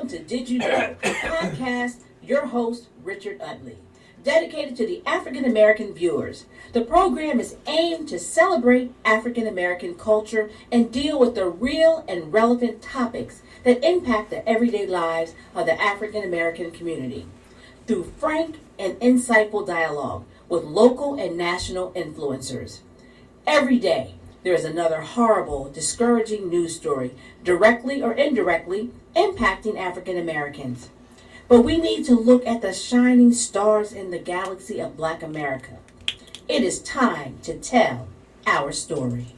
welcome to Did You Know, the podcast, your host, Richard Utley, dedicated to the African American viewers. The program is aimed to celebrate African American culture and deal with the real and relevant topics that impact the everyday lives of the African American community through frank and insightful dialogue with local and national influencers. Every day, there is another horrible, discouraging news story, directly or indirectly, impacting African Americans. But we need to look at the shining stars in the galaxy of Black America. It is time to tell our story.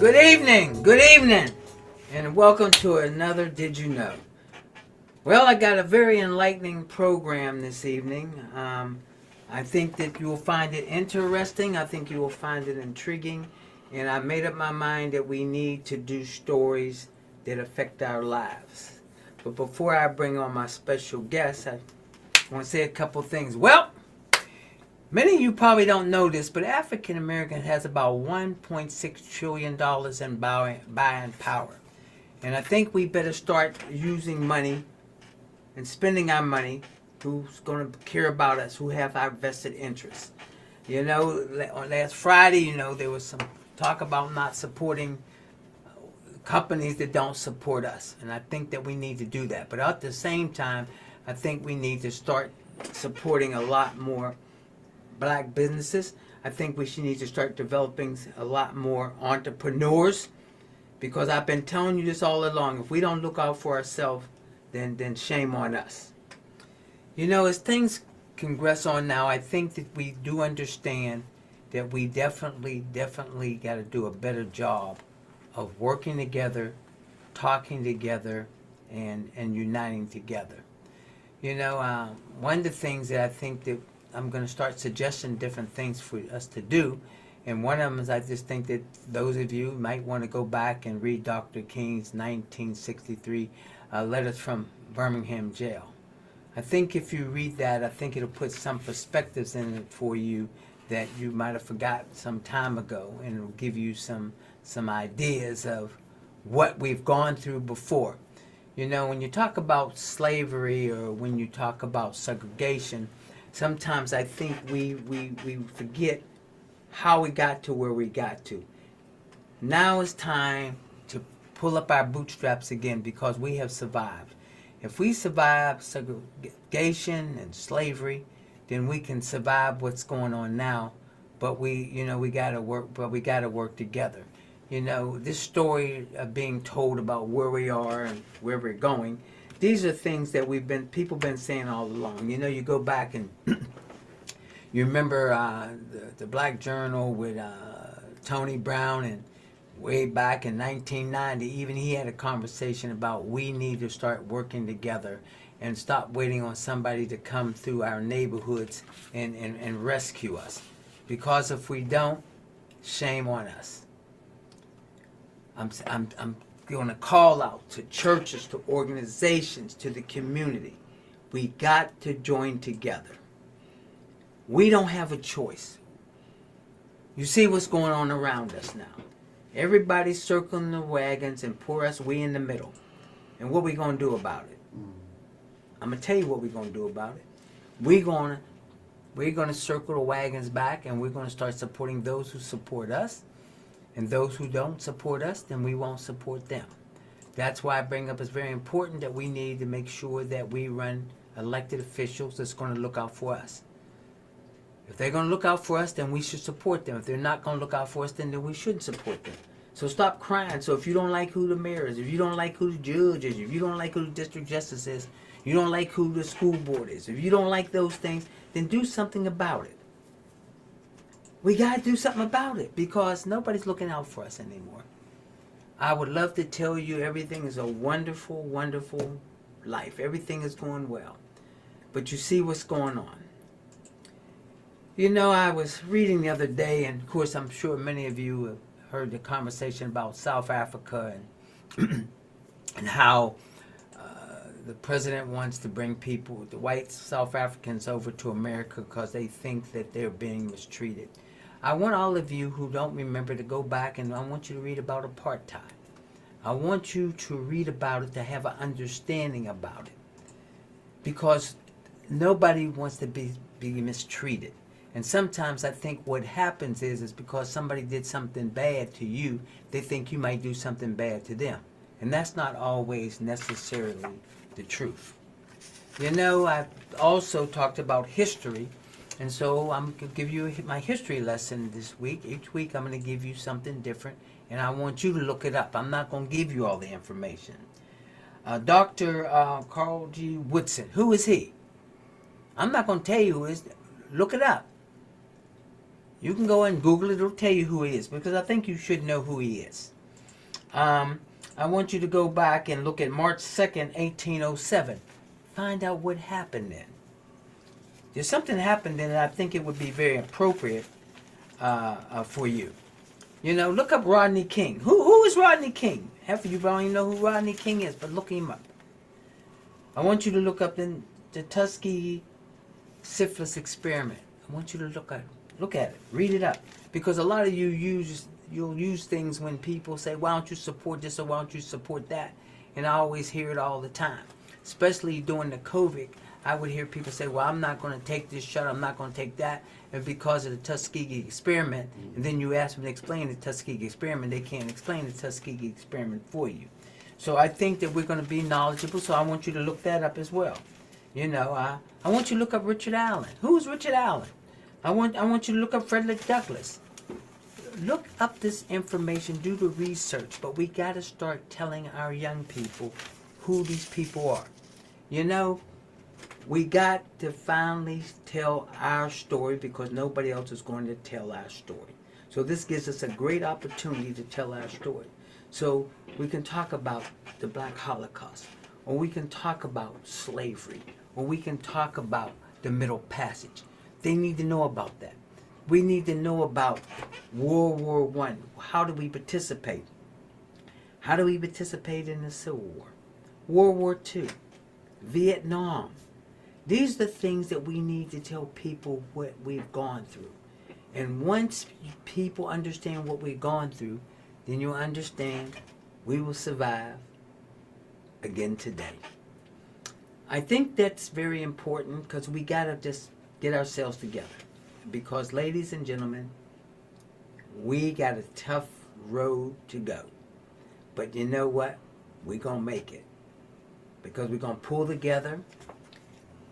Good evening, and welcome to another Did You Know? Well, I got a very enlightening program this evening. I think that you will find it interesting. I think you will find it intriguing. And I made up my mind that we need to do stories that affect our lives. But before I bring on my special guest, I want to say a couple things. Well, many of you probably don't know this, but African American has about $1.6 trillion in buying power. And I think we better start using money and spending our money. Who's going to care about us, who have our vested interests. You know, on last Friday, there was some talk about not supporting companies that don't support us. And I think that we need to do that. But at the same time, I think we need to start supporting a lot more Black businesses. I think we need to start developing a lot more entrepreneurs, because I've been telling you this all along. If we don't look out for ourselves, then shame on us. As things progress on now, I think that we do understand that we definitely got to do a better job of working together, talking together, and uniting together. One of the things that I think that I'm going to start suggesting different things for us to do, and one of them is I just think that those of you might want to go back and read Dr. King's 1963 Letters from Birmingham Jail. I think if you read that, I think it'll put some perspectives in it for you that you might have forgot some time ago, and it'll give you some ideas of what we've gone through before. When you talk about slavery or when you talk about segregation, sometimes I think we forget how we got to where we got to. Now it's time to pull up our bootstraps again, because we have survived. If we survive segregation and slavery, then we can survive what's going on now. But we gotta work. But we gotta work together. This story of being told about where we are and where we're going. These are things that people been saying all along. You go back and you remember the Black Journal with Tony Brown, and way back in 1990, even he had a conversation about we need to start working together and stop waiting on somebody to come through our neighborhoods and rescue us. Because if we don't, shame on us. I'm going to call out to churches, to organizations, to the community. We got to join together. We don't have a choice. You see what's going on around us now. Everybody's circling the wagons and we in the middle. And what we going to do about it? I'm going to tell you what we're going to do about it. We're going to circle the wagons back, and we're going to start supporting those who support us. And those who don't support us, then we won't support them. That's why I bring up it's very important that we need to make sure that we run elected officials that's going to look out for us. If they're going to look out for us, then we should support them. If they're not going to look out for us, then we shouldn't support them. So stop crying. So if you don't like who the mayor is, if you don't like who the judge is, if you don't like who the district justice is, you don't like who the school board is, if you don't like those things, then do something about it. We got to do something about it, because nobody's looking out for us anymore. I would love to tell you everything is a wonderful, wonderful life. Everything is going well. But you see what's going on. I was reading the other day, and of course I'm sure many of you have heard the conversation about South Africa and how the president wants to bring people, the white South Africans, over to America because they think that they're being mistreated. I want all of you who don't remember to go back, and I want you to read about apartheid. I want you to read about it, to have an understanding about it, because nobody wants to be mistreated. And sometimes I think what happens is because somebody did something bad to you, they think you might do something bad to them. And that's not always necessarily the truth. You know, I've also talked about history, and so I'm going to give you my history lesson this week. Each week I'm going to give you something different, and I want you to look it up. I'm not going to give you all the information. Dr. Carl G. Woodson, who is he? I'm not going to tell you who he is. Look it up. You can go and Google it. It'll tell you who he is, because I think you should know who he is. I want you to go back and look at March 2nd, 1807. Find out what happened then. There's something happened then that I think it would be very appropriate for you. You know, look up Rodney King. Who is Rodney King? Half of you probably know who Rodney King is, but look him up. I want you to look up the Tuskegee syphilis experiment. I want you to look at it, read it up, because a lot of you'll use things when people say, why don't you support this or why don't you support that? And I always hear it all the time, especially during the COVID. I would hear people say, well, I'm not going to take this shot, I'm not going to take that, and because of the Tuskegee experiment. And then you ask them to explain the Tuskegee experiment, they can't explain the Tuskegee experiment for you. So I think that we're going to be knowledgeable, so I want you to look that up as well. You know, I want you to look up Richard Allen. Who is Richard Allen? I want you to look up Frederick Douglass. Look up this information, do the research, but we got to start telling our young people who these people are. You know, we got to finally tell our story, because nobody else is going to tell our story. So this gives us a great opportunity to tell our story. So we can talk about the Black Holocaust, or we can talk about slavery, or we can talk about the Middle Passage. They need to know about that. We need to know about World War I. How do we participate? How do we participate in the Civil War? World War II, Vietnam. These are the things that we need to tell people what we've gone through. And once people understand what we've gone through, then you'll understand we will survive again today. I think that's very important, because we got to just get ourselves together. Because, ladies and gentlemen, we got a tough road to go. But you know what? We're going to make it. Because we're going to pull together.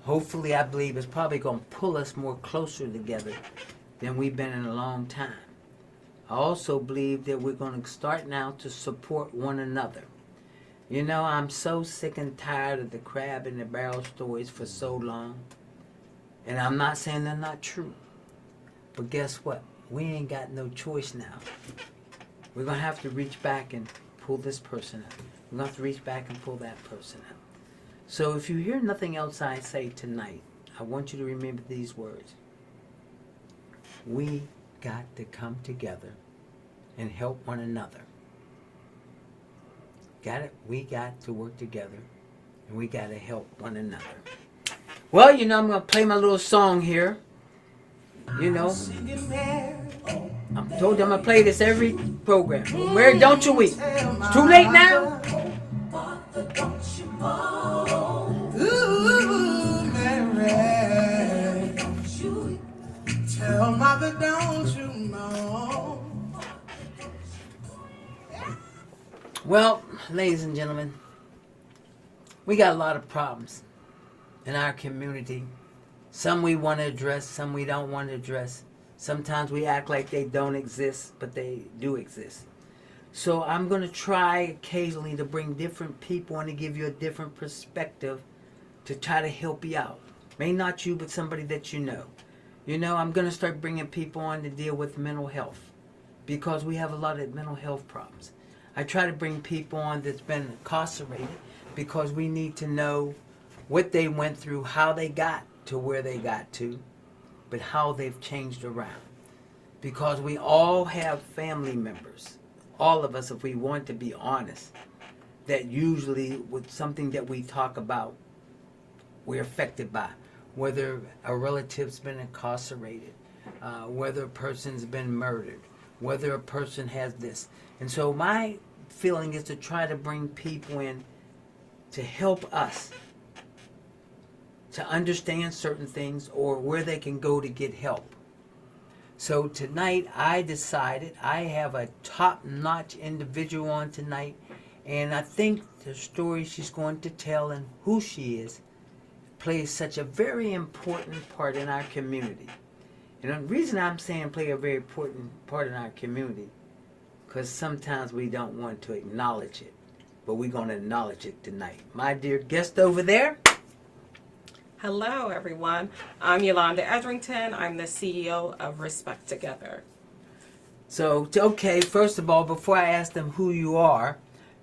Hopefully, I believe it's probably going to pull us more closer together than we've been in a long time. I also believe that we're going to start now to support one another. You know, I'm so sick and tired of the crab in the barrel stories for so long. And I'm not saying they're not true. But guess what? We ain't got no choice now. We're going to have to reach back and pull this person out. We're going to have to reach back and pull that person out. So if you hear nothing else I say tonight, I want you to remember these words. We got to come together and help one another. Got it? We got to work together, and we got to help one another. Well, you know, I'm going to play my little song here. You know, I told you I'm going to play this every program. Where don't you weep? It's too late now. Ooh, Mary, tell mother, don't you know? Well, ladies and gentlemen, we got a lot of problems in our community. Some we want to address, some we don't want to address. Sometimes we act like they don't exist, but they do exist. So I'm going to try occasionally to bring different people and to give you a different perspective to try to help you out. May not you, but somebody that you know. You know, I'm going to start bringing people on to deal with mental health, because we have a lot of mental health problems. I try to bring people on that's been incarcerated, because we need to know what they went through, how they got to where they got to, but how they've changed around. Because we all have family members. All of us, if we want to be honest, that usually with something that we talk about, we're affected by, whether a relative's been incarcerated, whether a person's been murdered, whether a person has this. And so my feeling is to try to bring people in to help us to understand certain things or where they can go to get help. So tonight I decided I have a top-notch individual on tonight, and I think the story she's going to tell and who she is plays such a very important part in our community. And the reason I'm saying play a very important part in our community, because sometimes we don't want to acknowledge it, but we're going to acknowledge it tonight. My dear guest over there. Hello, everyone. I'm Yolanda Edrington. I'm the CEO of Respect Together. So, okay, first of all, before I ask them who you are,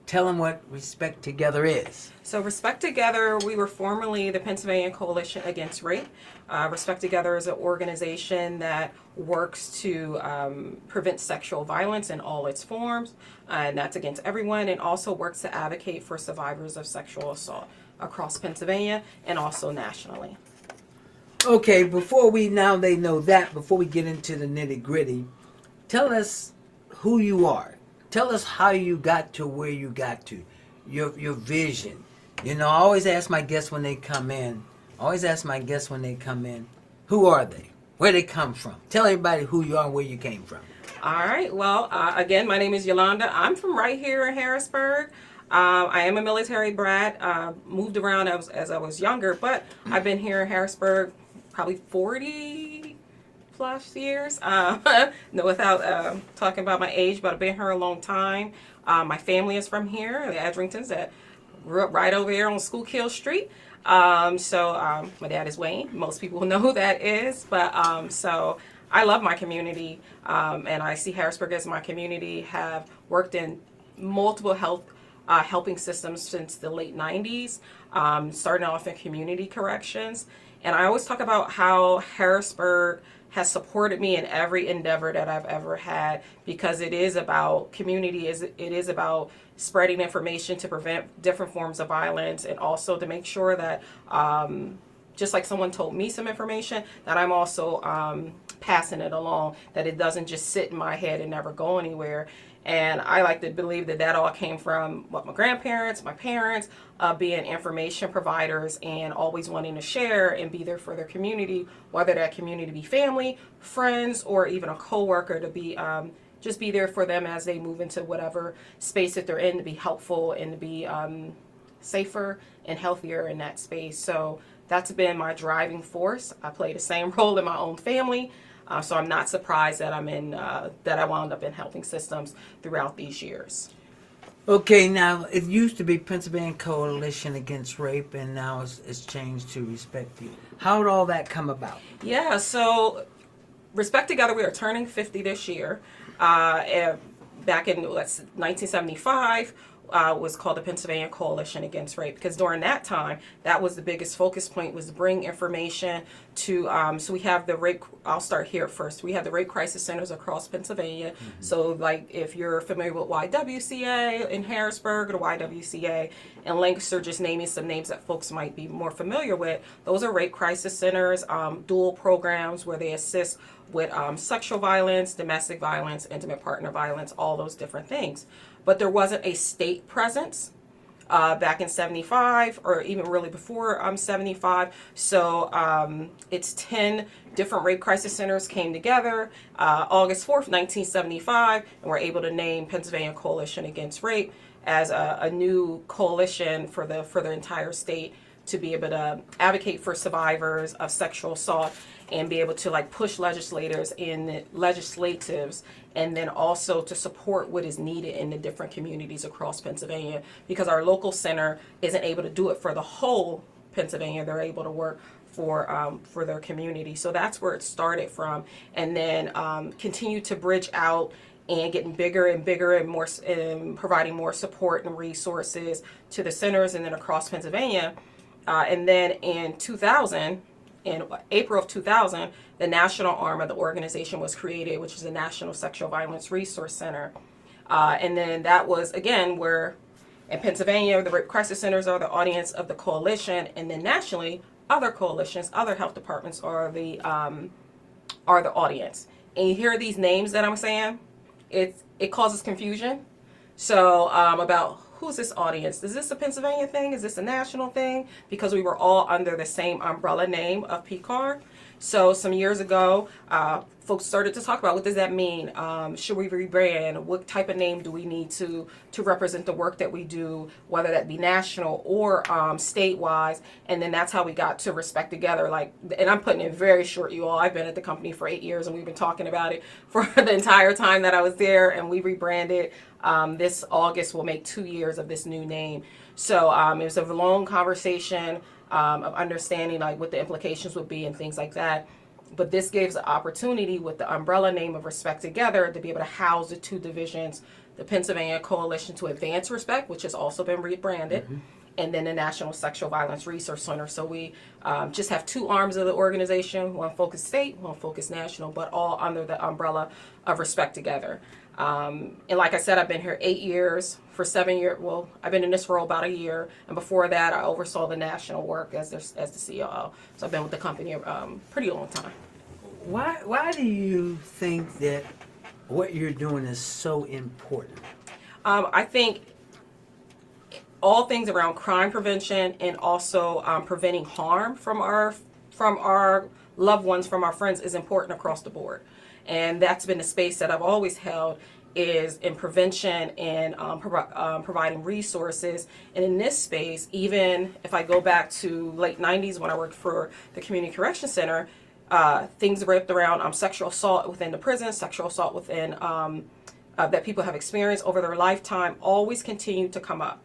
tell them what Respect Together is. So Respect Together, we were formerly the Pennsylvania Coalition Against Rape. Respect Together is an organization that works to prevent sexual violence in all its forms, and that's against everyone, and also works to advocate for survivors of sexual assault across Pennsylvania and also nationally. Okay, before we get into the nitty-gritty, tell us who you are. Tell us how you got to where you got to, your vision. You know, I always ask my guests when they come in, who are they? Where they come from? Tell everybody who you are and where you came from. All right. Well, again, my name is Yolanda. I'm from right here in Harrisburg. I am a military brat, moved around as I was younger, but I've been here in Harrisburg probably 40 plus years. No, without talking about my age, but I've been here a long time. My family is from here, the Edringtons, that grew up right over here on Schuylkill Street. My dad is Wayne. Most people know who that is, but so I love my community, and I see Harrisburg as my community. Have worked in multiple helping systems since the late 90s, starting off in community corrections. And I always talk about how Harrisburg has supported me in every endeavor that I've ever had, because it is about community, it is about spreading information to prevent different forms of violence, and also to make sure that just like someone told me some information, that I'm also passing it along, that it doesn't just sit in my head and never go anywhere. And I like to believe that all came from what my grandparents, my parents, being information providers and always wanting to share and be there for their community, whether that community be family, friends, or even a coworker, to be just be there for them as they move into whatever space that they're in, to be helpful and to be safer and healthier in that space. So that's been my driving force. I play the same role in my own family. So I'm not surprised that that I wound up in helping systems throughout these years. Okay, now it used to be Pennsylvania Coalition Against Rape, and now it's changed to Respect You. How did all that come about? Yeah, so Respect Together, we are turning 50 this year. Back in 1975, was called the Pennsylvania Coalition Against Rape, because during that time, that was the biggest focus point, was to bring information to, so we have the rape, I'll start here first. We have the rape crisis centers across Pennsylvania. Mm-hmm. So like if you're familiar with YWCA in Harrisburg, or the YWCA in Lancaster, just naming some names that folks might be more familiar with, those are rape crisis centers, dual programs where they assist with sexual violence, domestic violence, intimate partner violence, all those different things. But there wasn't a state presence back in 75, or even really before 75. So it's 10 different rape crisis centers came together August 4th, 1975, and were able to name Pennsylvania Coalition Against Rape as a new coalition for the entire state, to be able to advocate for survivors of sexual assault and be able to like push legislators and legislatives, and then also to support what is needed in the different communities across Pennsylvania, because our local center isn't able to do it for the whole Pennsylvania. They're able to work for their community. So that's where it started from, and then continue to bridge out and getting bigger and bigger and more, and providing more support and resources to the centers and then across Pennsylvania. And then in April of 2000, the national arm of the organization was created, which is the National Sexual Violence Resource Center. And then that was, again, where In Pennsylvania, the Rape Crisis Centers are the audience of the coalition, and then nationally, other coalitions, other health departments are the audience. And you hear these names that I'm saying, it causes confusion. So about who's this audience? Is this a Pennsylvania thing? Is this a national thing? Because we were all under the same umbrella name of PCAR. So some years ago, folks started to talk about what does that mean? Should we rebrand? What type of name do we need to represent the work that we do, whether that be national or statewide? And then that's how we got to Respect Together. Like, and I'm putting it very short, you all. I've been at the company for 8 years, and we've been talking about it for the entire time that I was there. And we rebranded. This August will make 2 years of this new name. So it was a long conversation of understanding like what the implications would be and things like that. But this gives the opportunity with the umbrella name of Respect Together to be able to house the two divisions, the Pennsylvania Coalition to Advance Respect, which has also been rebranded, and then the National Sexual Violence Resource Center. So we just have two arms of the organization, one focused state, one focused national, but all under the umbrella of Respect Together. And like I said, I've been here 8 years. For 7 years, well, I've been in this role about a year, and before that, I oversaw the national work as the COO. So I've been with the company a pretty long time. Why do you think that what you're doing is so important? I think all things around crime prevention and also preventing harm from our loved ones, from our friends, is important across the board. And that's been the space that I've always held, is in prevention and providing resources. And in this space, even if I go back to late 90s when I worked for the Community Correction Center, things wrapped around sexual assault within the prison, sexual assault within that people have experienced over their lifetime always continue to come up.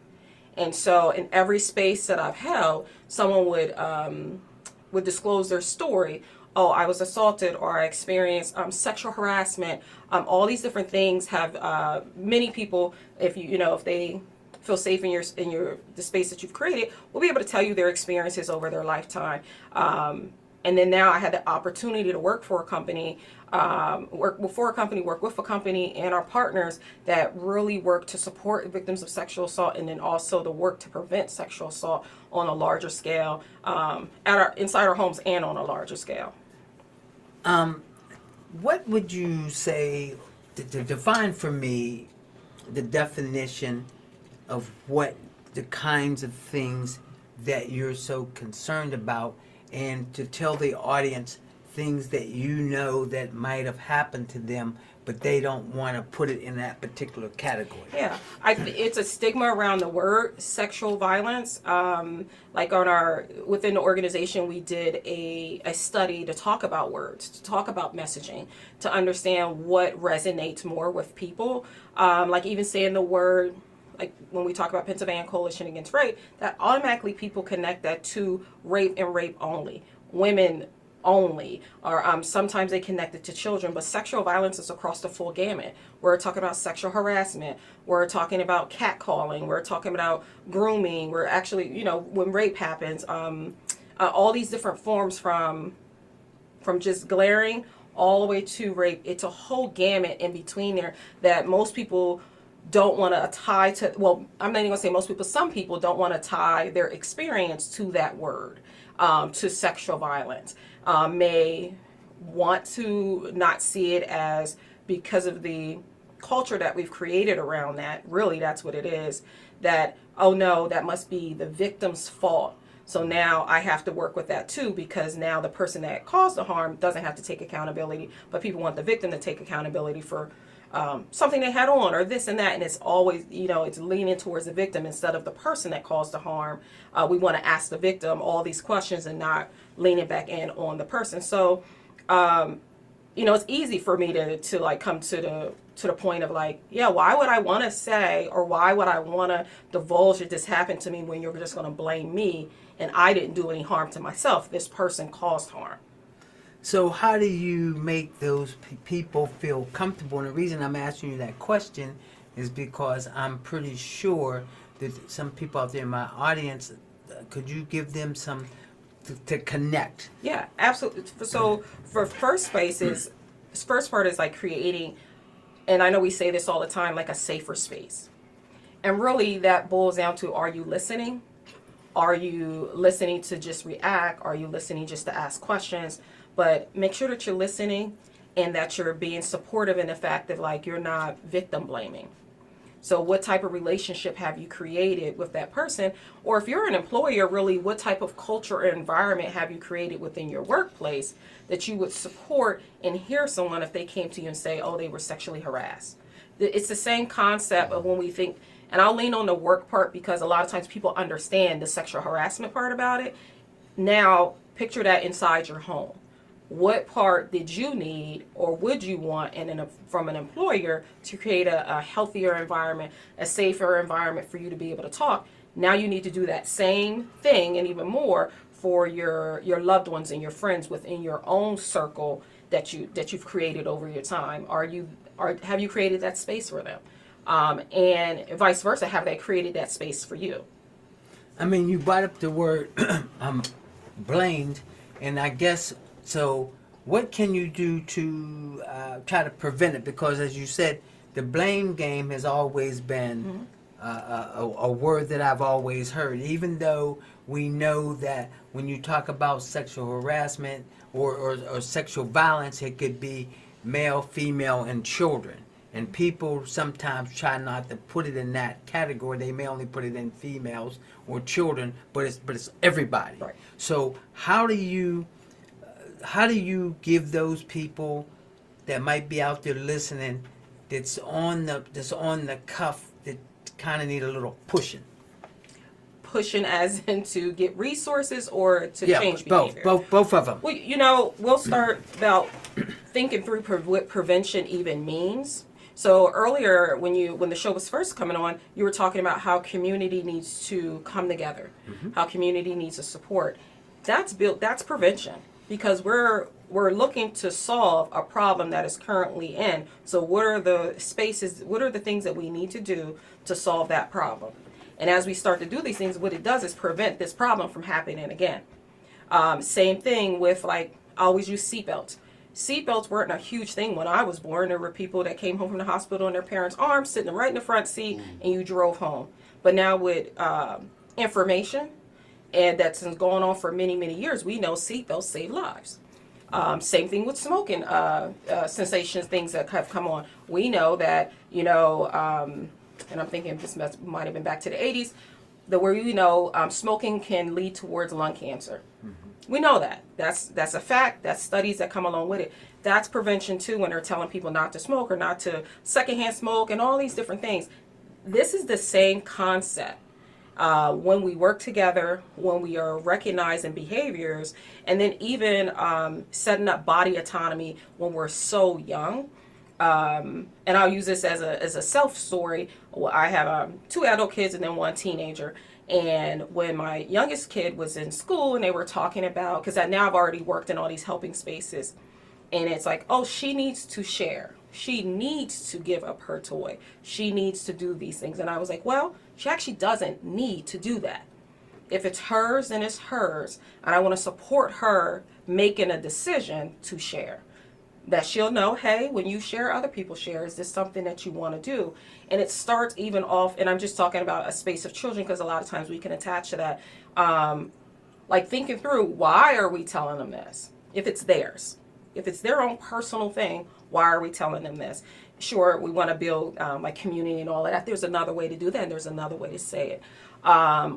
And so in every space that I've held, someone would disclose their story. Oh, I was assaulted, or I experienced sexual harassment. All these different things have many people, if they feel safe in the space that you've created, will be able to tell you their experiences over their lifetime. And then now I had the opportunity to work for a company, work with a company and our partners that really work to support victims of sexual assault, and then also the work to prevent sexual assault on a larger scale, inside our homes and on a larger scale. What would you say to define for me the definition of what the kinds of things that you're so concerned about, and to tell the audience things that you know that might have happened to them, but they don't want to put it in that particular category? Yeah, it's a stigma around the word sexual violence. Like within the organization, we did a study to talk about words, to talk about messaging, to understand what resonates more with people. Like even saying the word, like when we talk about Pennsylvania Coalition Against Rape, that automatically people connect that to rape and rape only, women only, or sometimes they connect it to children, but sexual violence is across the full gamut. We're talking about sexual harassment, we're talking about catcalling, we're talking about grooming, we're actually, when rape happens, all these different forms from just glaring all the way to rape. It's a whole gamut in between there that most people don't want to tie to. Well, I'm not even gonna say most people, some people don't want to tie their experience to that word, to sexual violence. May want to not see it as, because of the culture that we've created around that, really that's what it is, that, oh no, that must be the victim's fault. So now I have to work with that too, because now the person that caused the harm doesn't have to take accountability, but people want the victim to take accountability for something they had on, or this and that, and it's always, it's leaning towards the victim instead of the person that caused the harm. We want to ask the victim all these questions and not leaning back in on the person. So, it's easy for me to like come to the point of like, yeah, why would I want to say, or why would I want to divulge that this happened to me when you're just going to blame me and I didn't do any harm to myself? This person caused harm. So how do you make those people feel comfortable? And the reason I'm asking you that question is because I'm pretty sure that some people out there in my audience, could you give them some to connect? Yeah, absolutely. So for first part is like creating, and I know we say this all the time, like a safer space. And really that boils down to, are you listening? Are you listening to just react? Are you listening just to ask questions? But make sure that you're listening and that you're being supportive in the fact that, like, you're not victim blaming. So what type of relationship have you created with that person? Or if you're an employer, really, what type of culture or environment have you created within your workplace that you would support and hear someone if they came to you and say, oh, they were sexually harassed? It's the same concept of when we think, and I'll lean on the work part because a lot of times people understand the sexual harassment part about it. Now, picture that inside your home. What part did you need or would you want from an employer to create a healthier environment, a safer environment for you to be able to talk? Now you need to do that same thing and even more for your loved ones and your friends within your own circle that you've created over your time. Have you created that space for them? And vice versa, have they created that space for you? I mean, you brought up the word blamed, and I guess, so what can you do to try to prevent it? Because as you said, the blame game has always been a word that I've always heard, even though we know that when you talk about sexual harassment or sexual violence, it could be male, female, and children. And people sometimes try not to put it in that category. They may only put it in females or children, but it's everybody. Right. So how do you give those people that might be out there listening, that's on the cuff, that kind of need a little pushing? Pushing as in to get resources or to change both, behavior? both of them. Well, we'll start about thinking through what prevention even means. So earlier, when the show was first coming on, you were talking about how community needs to come together, how community needs a support. That's prevention, because we're looking to solve a problem that is currently in. So what are the spaces, what are the things that we need to do to solve that problem? And as we start to do these things, what it does is prevent this problem from happening again. Same thing with, like, I always use seatbelts. Seatbelts weren't a huge thing when I was born. There were people that came home from the hospital in their parents' arms, sitting right in the front seat, and you drove home. But now with information, and that's been going on for many, many years, we know seatbelts save lives. Same thing with smoking sensations, things that have come on. We know that, and I'm thinking this might have been back to the 80s, where smoking can lead towards lung cancer. We know that. That's a fact. That's studies that come along with it. That's prevention too, when they're telling people not to smoke or not to secondhand smoke and all these different things. This is the same concept. When we work together, when we are recognizing behaviors, and then even setting up body autonomy when we're so young. And I'll use this as a self story. Well, I have 2 adult kids and then 1 teenager. And when my youngest kid was in school and they were talking about, because now I've already worked in all these helping spaces, and it's like, oh, she needs to share. She needs to give up her toy. She needs to do these things. And I was like, well, she actually doesn't need to do that. If it's hers, then it's hers. And I want to support her making a decision to share. That she'll know, hey, when you share, other people share. Is this something that you want to do? And it starts even off, and I'm just talking about a space of children, because a lot of times we can attach to that. Like thinking through, why are we telling them this? If it's theirs. If it's their own personal thing, why are we telling them this? Sure, we want to build like community and all of that. There's another way to do that, and there's another way to say it.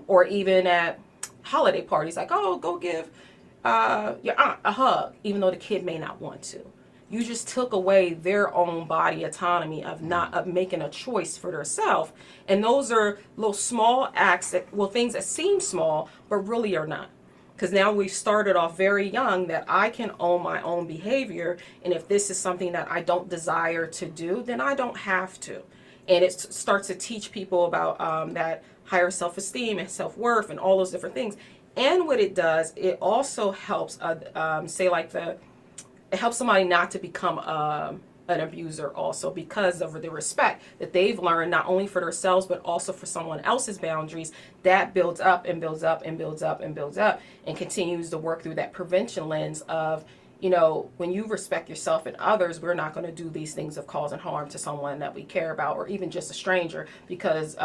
Or even at holiday parties, like, oh, go give your aunt a hug, even though the kid may not want to. You just took away their own body autonomy of making a choice for themselves. And those are little small acts things that seem small, but really are not. Because now we've started off very young that I can own my own behavior. And if this is something that I don't desire to do, then I don't have to. And it starts to teach people about that higher self-esteem and self-worth and all those different things. And what it does, it also helps, it helps somebody not to become an abuser also, because of the respect that they've learned, not only for themselves, but also for someone else's boundaries. That builds up and builds up and builds up and builds up, and continues to work through that prevention lens of, when you respect yourself and others, we're not going to do these things of causing harm to someone that we care about or even just a stranger, because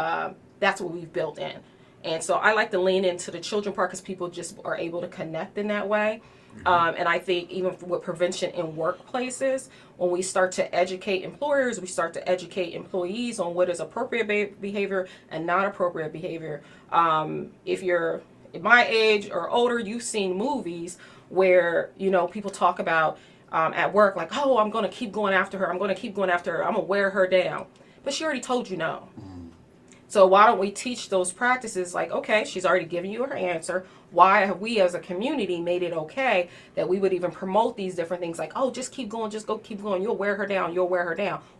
that's what we've built in. And so I like to lean into the children part because people just are able to connect in that way. And I think even with prevention in workplaces, when we start to educate employers, we start to educate employees on what is appropriate behavior and not appropriate behavior. If you're my age or older, you've seen movies where, people talk about at work, like, oh, I'm going to keep going after her. I'm going to wear her down. But she already told you no. So why don't we teach those practices like, okay, she's already given you her answer. Why have we as a community made it okay that we would even promote these different things like, oh, just keep going, keep going. You'll wear her down.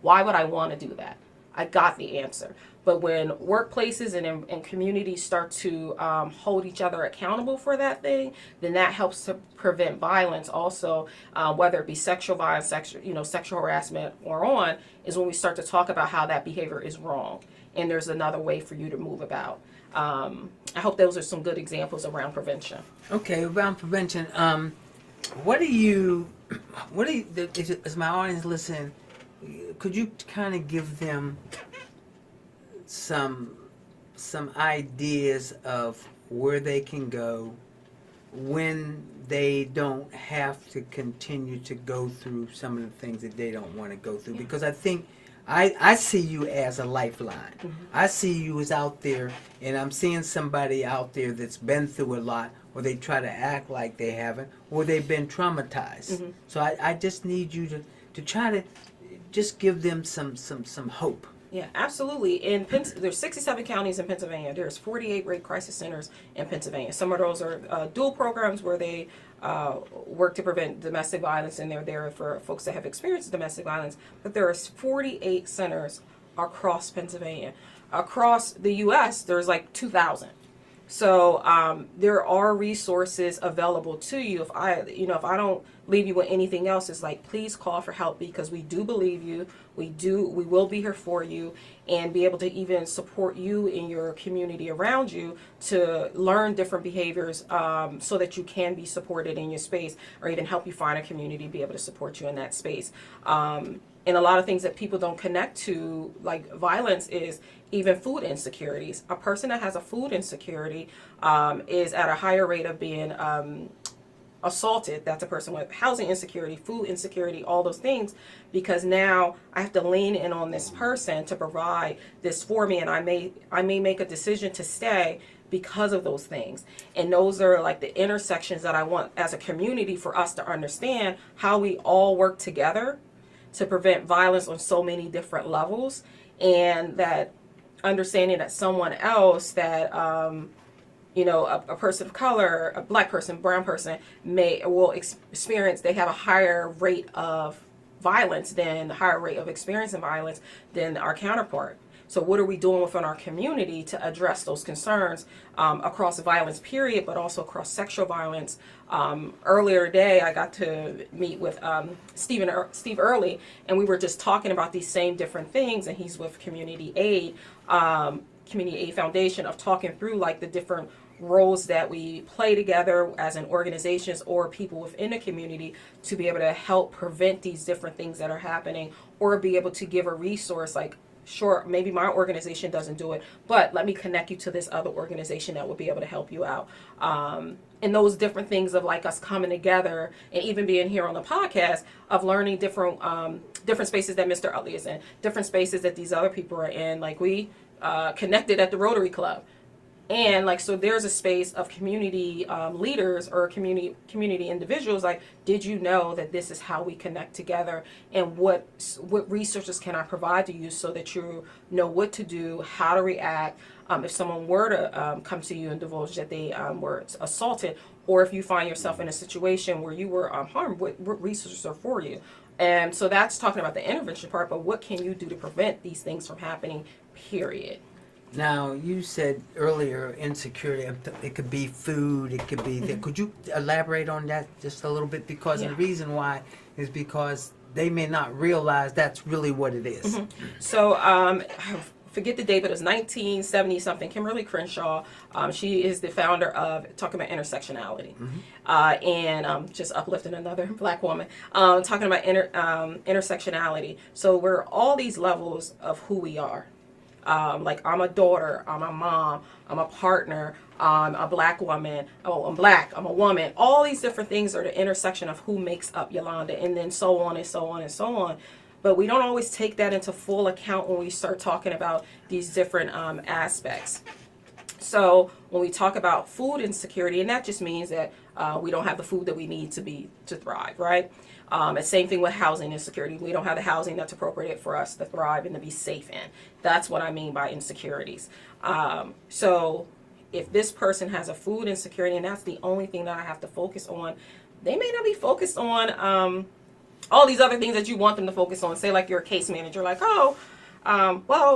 Why would I want to do that? I got the answer. But when workplaces and communities start to hold each other accountable for that thing, then that helps to prevent violence also, whether it be sexual violence, sexual harassment or on, is when we start to talk about how that behavior is wrong. And there's another way for you to move about. I hope those are some good examples around prevention. Okay, around prevention, as my audience listening, could you kind of give them some ideas of where they can go when they don't have to continue to go through some of the things that they don't want to go through? Because I think I see you as a lifeline. Mm-hmm. I see you as out there, and I'm seeing somebody out there that's been through a lot, or they try to act like they haven't, or they've been traumatized. Mm-hmm. So I just need you to try to just give them some hope. Yeah, absolutely. There's 67 counties in Pennsylvania. There's 48 rape crisis centers in Pennsylvania. Some of those are dual programs where they work to prevent domestic violence, and they're there for folks that have experienced domestic violence. But there are 48 centers across Pennsylvania. Across the U.S., there's like 2,000. So there are resources available to you. If I don't leave you with anything else, it's like, please call for help, because we do believe you. We will be here for you, and be able to even support you in your community around you to learn different behaviors, so that you can be supported in your space, or even help you find a community, be able to support you in that space. And a lot of things that people don't connect to, like violence, is even food insecurities. A person that has a food insecurity is at a higher rate of being assaulted. That's a person with housing insecurity, food insecurity, all those things, because now I have to lean in on this person to provide this for me, and I may make a decision to stay because of those things. And those are like the intersections that I want as a community for us to understand how we all work together to prevent violence on so many different levels, and that understanding that someone else that a person of color, a black person, brown person will experience, they have a higher rate of violence than higher rate of experiencing violence than our counterpart. So what are we doing within our community to address those concerns across violence period, but also across sexual violence? Earlier today, I got to meet with Steve Early, and we were just talking about these same different things, and he's with Community Aid Foundation, of talking through like the different roles that we play together as an organizations or people within the community to be able to help prevent these different things that are happening, or be able to give a resource like, sure, maybe my organization doesn't do it, but let me connect you to this other organization that will be able to help you out. And those different things of like us coming together, and even being here on the podcast, of learning different spaces that Mr. Utley is in, different spaces that these other people are in. Like we connected at the Rotary Club. And like, so there's a space of community leaders or community individuals. Like, did you know that this is how we connect together, and what resources can I provide to you so that you know what to do, how to react if someone were to come to you and divulge that they were assaulted, or if you find yourself in a situation where you were harmed, what resources are for you. And so that's talking about the intervention part, but what can you do to prevent these things from happening, period. Now, you said earlier insecurity, it could be food, it could be, mm-hmm. Could you elaborate on that just a little bit? Because the reason why is because they may not realize that's really what it is. Mm-hmm. So forget the date, but it was 1970 something. Kimberly Crenshaw, she is the founder of talking about intersectionality, and just uplifting another Black woman, talking about intersectionality. So we're all these levels of who we are. Like I'm a daughter, I'm a mom, I'm a partner, I'm a Black woman, oh, I'm Black, I'm a woman. All these different things are the intersection of who makes up Yolanda, and then so on and so on and so on. But we don't always take that into full account when we start talking about these different aspects. So when we talk about food insecurity, and that just means that we don't have the food that we need to thrive, right? And same thing with housing insecurity. We don't have the housing that's appropriate for us to thrive and to be safe in. That's what I mean by insecurities. So if this person has a food insecurity and that's the only thing that I have to focus on, they may not be focused on all these other things that you want them to focus on. Say like you're a case manager, like, well,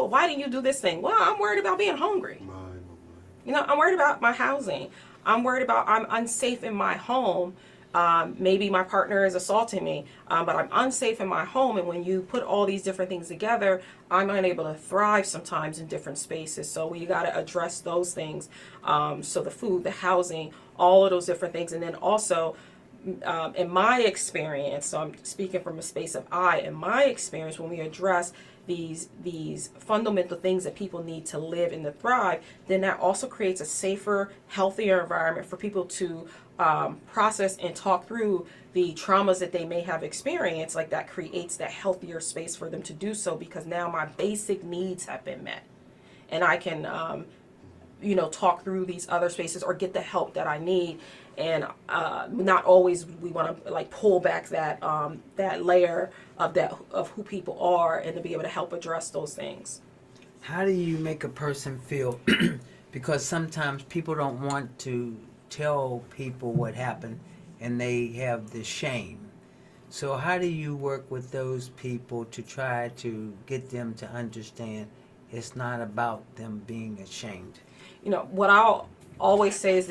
why didn't you do this thing? Well, I'm worried about being hungry. You know, I'm worried about my housing. I'm worried about I'm unsafe in my home. Maybe my partner is assaulting me, but I'm unsafe in my home. And when you put all these different things together, I'm unable to thrive sometimes in different spaces. So we got to address those things. So the food, the housing, all of those different things. And then also, in my experience, so I'm speaking from a space of in my experience, when we address these fundamental things that people need to live and to thrive, then that also creates a safer, healthier environment for people to process and talk through the traumas that they may have experienced. Like that creates that healthier space for them to do so, because now my basic needs have been met, and I can talk through these other spaces or get the help that I need. And not always we want to like pull back that that layer of who people are, and to be able to help address those things. How do you make a person feel? Because sometimes people don't want to tell people what happened, and they have the shame. So how do you work with those people to try to get them to understand it's not about them being ashamed? What I'll always say is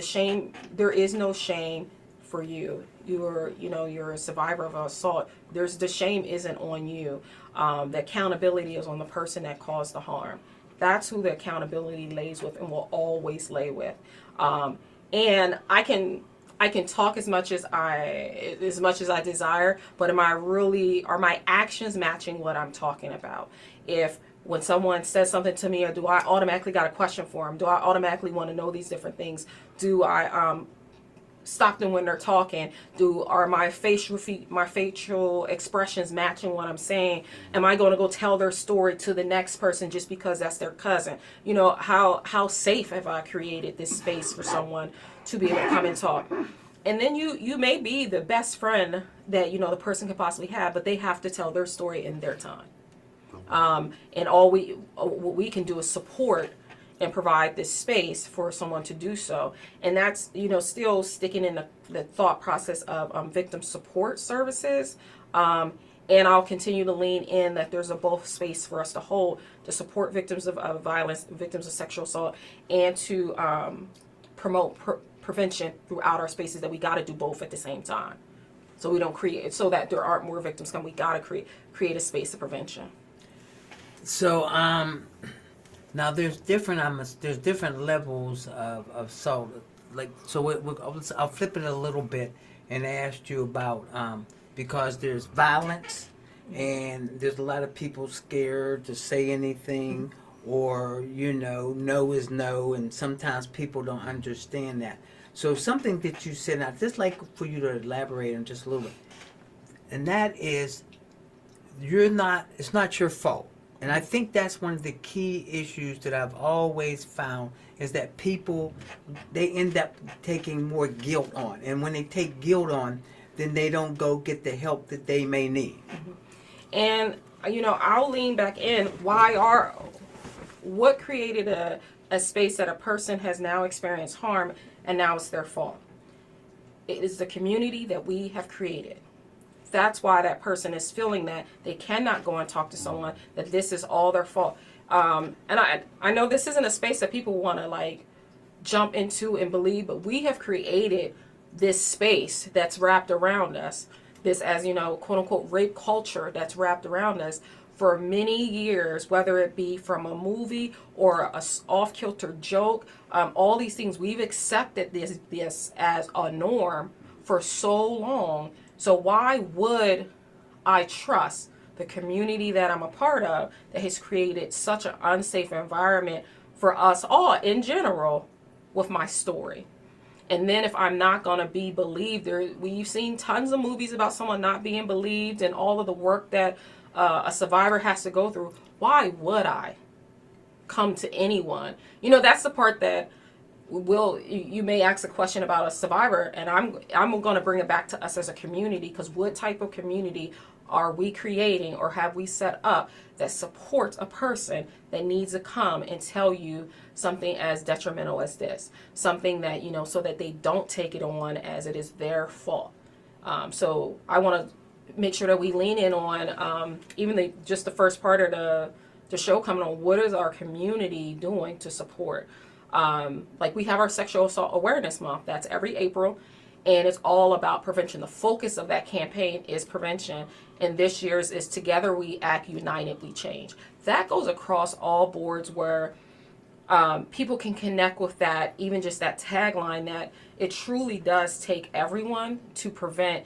there is no shame for you. You're a survivor of assault. The shame isn't on you. The accountability is on the person that caused the harm. That's who the accountability lays with and will always lay with. And I can talk as much as I desire, but are my actions matching what I'm talking about? When someone says something to me, or do I automatically got a question for them? Do I automatically want to know these different things? Do I stop them when they're talking? Are my facial expressions matching what I'm saying? Am I going to go tell their story to the next person just because that's their cousin? How safe have I created this space for someone to be able to come and talk? And then you may be the best friend that the person could possibly have, but they have to tell their story in their time. And what we can do is support and provide this space for someone to do so. And that's, still sticking in the thought process of victim support services. And I'll continue to lean in that there's a both space for us to hold to support victims of violence, victims of sexual assault, and to promote prevention throughout our spaces, that we got to do both at the same time. So we don't so that there aren't more victims come, we got to create a space of prevention. So now there's different levels of assault. Like, so I'll flip it a little bit and ask you about because there's violence, and there's a lot of people scared to say anything, or no is no, and sometimes people don't understand that. So something that you said, I'd just like for you to elaborate on just a little bit, and that is it's not your fault. And I think that's one of the key issues that I've always found, is that people, they end up taking more guilt on. And when they take guilt on, then they don't go get the help that they may need. Mm-hmm. And, I'll lean back in. What created a space that a person has now experienced harm, and now it's their fault? It is the community that we have created. That's why that person is feeling that they cannot go and talk to someone, that this is all their fault. And I know this isn't a space that people want to jump into and believe, but we have created this space that's wrapped around us, this, as quote unquote, rape culture that's wrapped around us for many years, whether it be from a movie or a off-kilter joke, all these things, we've accepted this as a norm for so long. So why would I trust the community that I'm a part of that has created such an unsafe environment for us all in general with my story? And then if I'm not going to be believed, we've seen tons of movies about someone not being believed and all of the work that a survivor has to go through. Why would I come to anyone? You know, that's the part that you may ask a question about a survivor, and I'm going to bring it back to us as a community, because what type of community are we creating or have we set up that supports a person that needs to come and tell you something as detrimental as this, something that, you know, so that they don't take it on as it is their fault. So I want to make sure that we lean in on even just the first part of the show coming on, what is our community doing to support? Like we have our Sexual Assault Awareness Month, that's every April, and it's all about prevention. The focus of that campaign is prevention, and this year's is Together We Act, United We Change. That goes across all boards, where people can connect with that, even just that tagline, that it truly does take everyone to prevent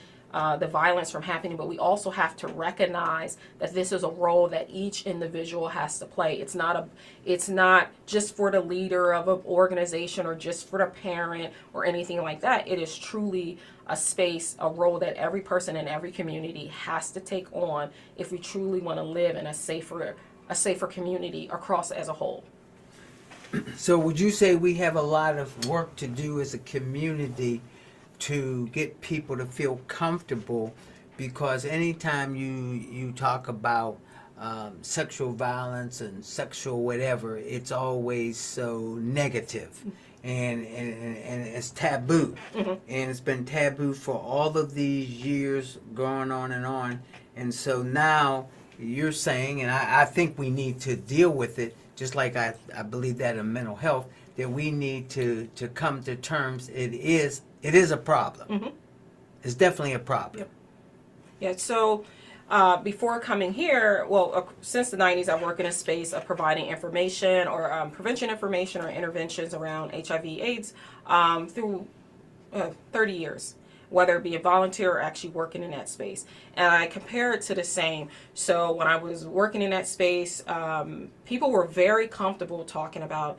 the violence from happening, but we also have to recognize that this is a role that each individual has to play. It's not just for the leader of an organization or just for the parent or anything like that. It is truly a space, a role that every person in every community has to take on if we truly want to live in a safer community across as a whole. So would you say we have a lot of work to do as a community to get people to feel comfortable? Because anytime you talk about sexual violence and sexual whatever, it's always so negative, and it's taboo. Mm-hmm. And it's been taboo for all of these years, going on. And so now you're saying, and I think we need to deal with it, just like I believe that in mental health, that we need to come to terms. It is a problem. Mm-hmm. It's definitely a problem. Yep. Yeah, so before coming here, since the 90s, I work in a space of providing information or prevention information or interventions around HIV/AIDS through 30 years, whether it be a volunteer or actually working in that space. And I compare it to the same. So when I was working in that space, people were very comfortable talking about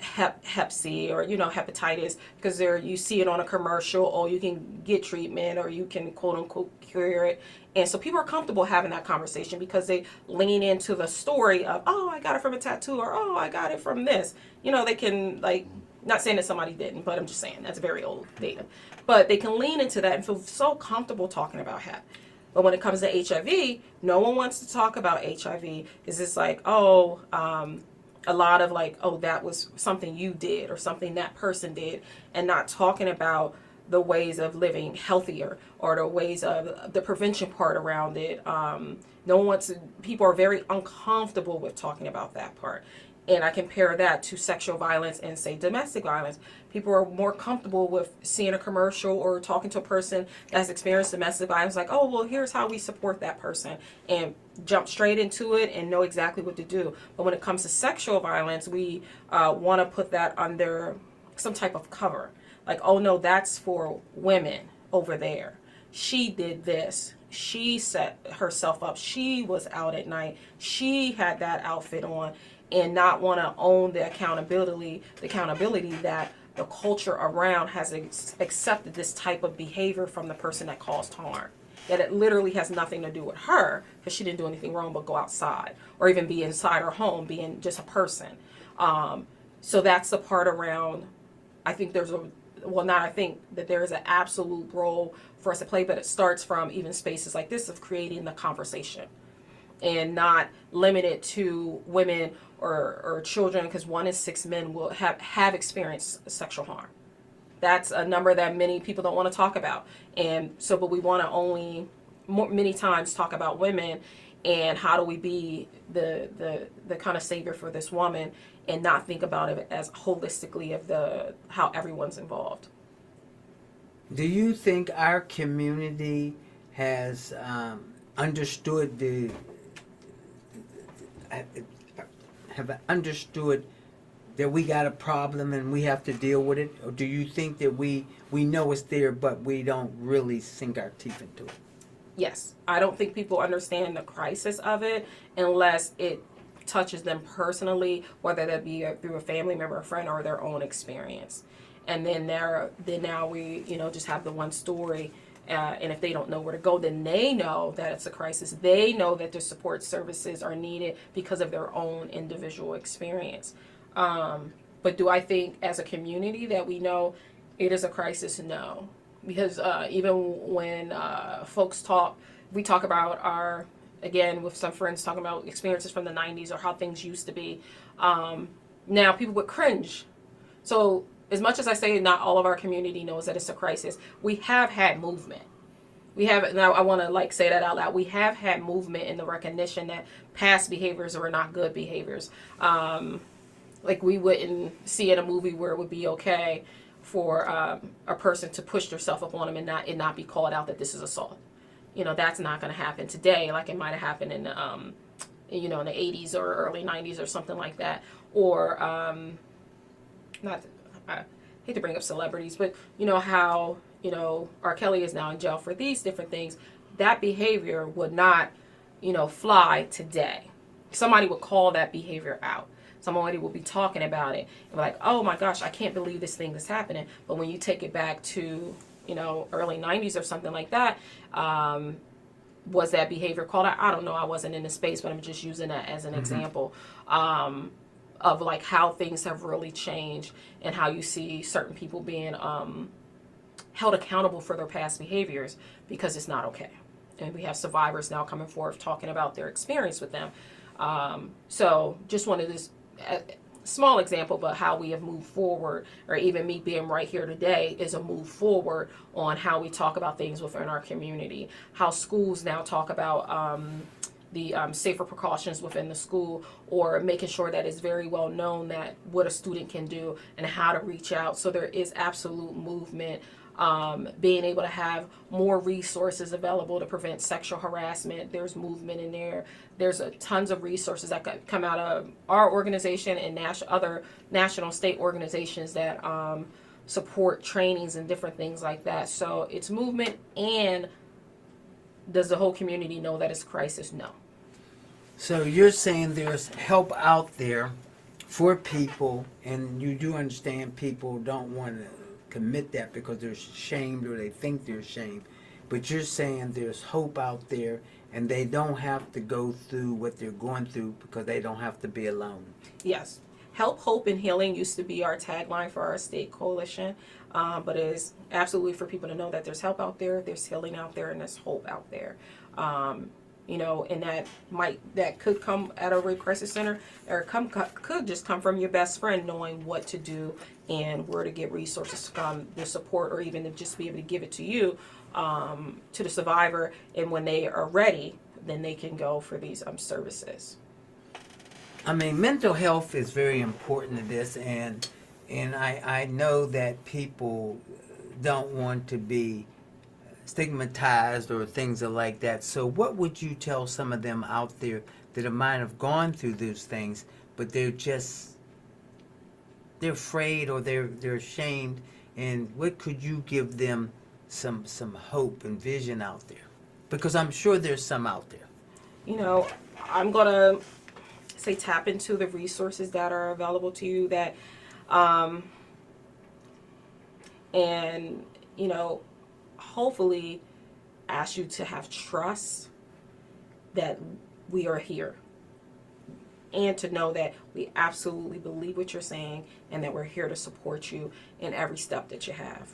Hep C or, hepatitis, because you see it on a commercial, or you can get treatment, or you can quote unquote cure it. And so people are comfortable having that conversation because they lean into the story of, oh, I got it from a tattoo, or oh, I got it from this. They can, not saying that somebody didn't, but I'm just saying that's very old data. But they can lean into that and feel so comfortable talking about Hep. But when it comes to HIV, no one wants to talk about HIV. It's just a lot of oh, that was something you did or something that person did, and not talking about the ways of living healthier or the ways of the prevention part around it. People are very uncomfortable with talking about that part. And I compare that to sexual violence and, say, domestic violence. People are more comfortable with seeing a commercial or talking to a person that's experienced domestic violence, oh, well, here's how we support that person, and jump straight into it and know exactly what to do. But when it comes to sexual violence, we want to put that under some type of cover. Oh, no, that's for women over there. She did this. She set herself up. She was out at night. She had that outfit on. And not want to own the accountability that the culture around has accepted this type of behavior from the person that caused harm. That it literally has nothing to do with her, because she didn't do anything wrong but go outside, or even be inside her home, being just a person. So that's the part around, I think there is an absolute role for us to play, but it starts from even spaces like this of creating the conversation, and not limited to women or children, because 1 in 6 men will have experienced sexual harm. That's a number that many people don't want to talk about. And so, but we want to many times talk about women, and how do we be the kind of savior for this woman, and not think about it as holistically of how everyone's involved. Do you think our community has understood have understood that we got a problem and we have to deal with it? Or do you think that we know it's there, but we don't really sink our teeth into it? Yes. I don't think people understand the crisis of it unless it touches them personally, whether that be through a family member, a friend, or their own experience. And then now we, just have the one story. And if they don't know where to go, then they know that it's a crisis. They know that their support services are needed because of their own individual experience. But do I think as a community that we know it is a crisis? No. Because even when folks we talk about again, with some friends talking about experiences from the 90s or how things used to be, now people would cringe. So as much as I say not all of our community knows that it's a crisis, we have had movement. Now I want to say that out loud. We have had movement in the recognition that past behaviors were not good behaviors. We wouldn't see in a movie where it would be okay for a person to push themselves up on them and not be called out that this is assault. That's not going to happen today, like it might have happened in in the 80s or early 90s or something like that. Or I hate to bring up celebrities, but how R. Kelly is now in jail for these different things. That behavior would not fly today. Somebody would call that behavior out. Somebody will be talking about it and be like, oh my gosh, I can't believe this thing is happening. But when you take it back to early 90s or something like that, was that behavior called out? I don't know. I wasn't in the space, but I'm just using that as an example of how things have really changed and how you see certain people being held accountable for their past behaviors because it's not okay. And we have survivors now coming forth talking about their experience with them. So just wanted this small example, but how we have moved forward, or even me being right here today is a move forward on how we talk about things within our community, how schools now talk about the safer precautions within the school, or making sure that it's very well known that what a student can do and how to reach out. So there is absolute movement. Being able to have more resources available to prevent sexual harassment. There's movement in there. There's tons of resources that come out of our organization and other national state organizations that support trainings and different things like that. So it's movement. And does the whole community know that it's a crisis? No. So you're saying there's help out there for people, and you do understand people don't want to commit that because they're shamed or they think they're shamed, but you're saying there's hope out there and they don't have to go through what they're going through because they don't have to be alone. Yes. Help, hope, and healing used to be our tagline for our state coalition, but it is absolutely for people to know that there's help out there, there's healing out there, and there's hope out there. And that could come at a rape crisis center, or could just come from your best friend knowing what to do and where to get resources from, the support, or even to just be able to give it to you, to the survivor. And when they are ready, then they can go for these services. I mean, mental health is very important to this, and I know that people don't want to be stigmatized or things like that. So what would you tell some of them out there that might have gone through those things, but they're afraid or they're ashamed, and what could you give them some hope and vision out there? Because I'm sure there's some out there. I'm gonna say tap into the resources that are available to you, that and hopefully ask you to have trust that we are here, and to know that we absolutely believe what you're saying and that we're here to support you in every step that you have.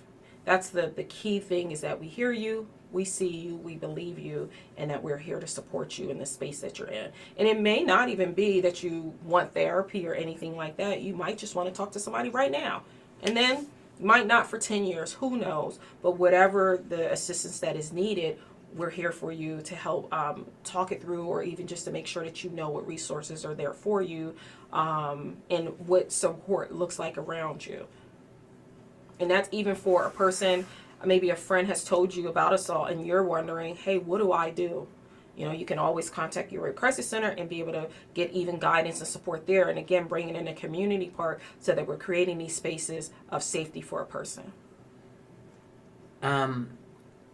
That's the key thing, is that we hear you, we see you, we believe you, and that we're here to support you in the space that you're in. And it may not even be that you want therapy or anything like that. You might just want to talk to somebody right now. And then might not for 10 years, who knows? But whatever the assistance that is needed, we're here for you to help talk it through, or even just to make sure that you know what resources are there for you, and what support looks like around you. And that's even for a person, maybe a friend has told you about assault and you're wondering, hey, what do I do? You can always contact your Rape Crisis Center and be able to get even guidance and support there. And again, bringing in the community part so that we're creating these spaces of safety for a person.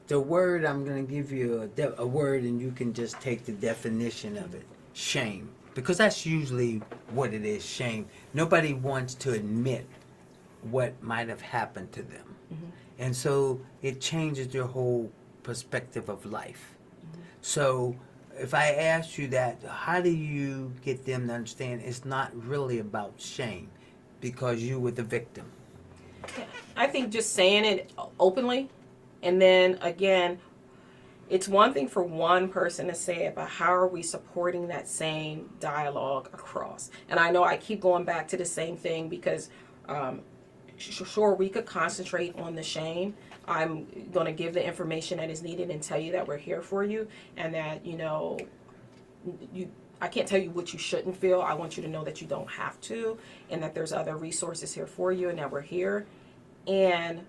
The word, I'm going to give you a word, and you can just take the definition of it. Shame. Because that's usually what it is, shame. Nobody wants to admit what might have happened to them. Mm-hmm. And so it changes their whole perspective of life. Mm-hmm. So if I ask you that, how do you get them to understand it's not really about shame because you were the victim? Yeah, I think just saying it openly, and then again, it's one thing for one person to say it, but how are we supporting that same dialogue across? And I know I keep going back to the same thing because sure, we could concentrate on the shame. I'm going to give the information that is needed and tell you that we're here for you, and that, I can't tell you what you shouldn't feel. I want you to know that you don't have to, and that there's other resources here for you, and that we're here. And